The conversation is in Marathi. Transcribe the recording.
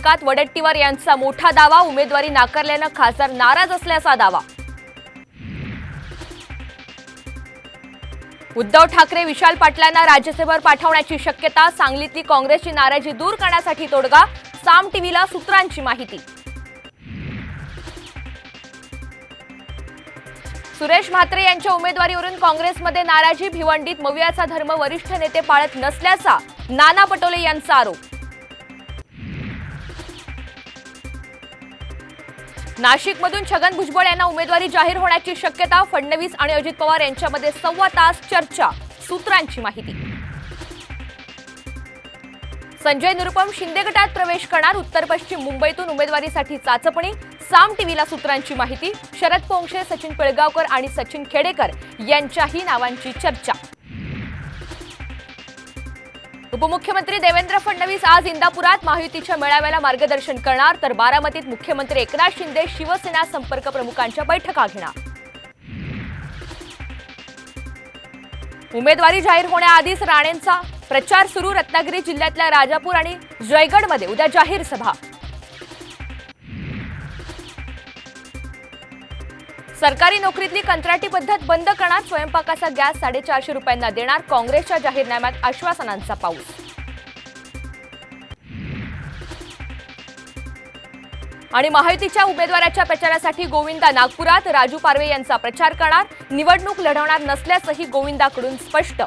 बैठकात वडेट्टीवार यांचा मोठा दावा, उमेदवारी नाकारल्याने खासदार नाराज असल्याचा दावा। उद्धव ठाकरे विशाल पाटलांना राज्यसभेवर पाठवण्याची शक्यता, सांगलीतली काँग्रेसची नाराजी दूर करण्यासाठी तोडगा, साम टीव्हीला सूत्रांची माहिती। सुरेश म्हात्रे यांच्या उमेदवारीवरून काँग्रेसमध्ये नाराजी, भिवंडीत मवियाचा धर्म वरिष्ठ नेते पाळत नसल्याचा नाना पटोले यांचा आरोप। नाशिकमधून छगन भुजबळ यांना उमेदवारी जाहीर होण्याची शक्यता, फडणवीस आणि अजित पवार यांच्यामध्ये 1.25 तास चर्चा, सूत्रांची माहिती। संजय निरुपम शिंदे गटात प्रवेश करणार, उत्तर पश्चिम मुंबईतून उमेदवारीसाठी चाचपणी, साम टीव्हीला सूत्रांची माहिती। शरद पोंक्षे, सचिन पिळगावकर आणि सचिन खेडेकर यांच्याही नावांची चर्चा। उपमुख्यमंत्री देवेंद्र फडणवीस आज इंदापुरात महायुतीच्या मेळाव्याला मार्गदर्शन करणार, तर बारामतीत मुख्यमंत्री एकनाथ शिंदे शिवसेना संपर्क प्रमुखांच्या बैठका घेणार। उमेदवारी जाहीर होण्याआधीच राणेंचा प्रचार सुरू, रत्नागिरी जिल्ह्यातल्या राजापूर आणि जयगडमध्ये उद्या जाहीर सभा। सरकारी नोकरीतली कंत्राटी पद्धत बंद करणार, स्वयंपाकाचा गॅस 450 रुपयांना देणार, काँग्रेसच्या जाहीरनाम्यात आश्वासनांचा पाऊस। आणि महायुतीच्या उमेदवाराच्या प्रचारासाठी गोविंदा नागपुरात, राजू पारवे यांचा प्रचार करणार, निवडणूक लढवणार नसल्याचंही गोविंदाकडून स्पष्ट।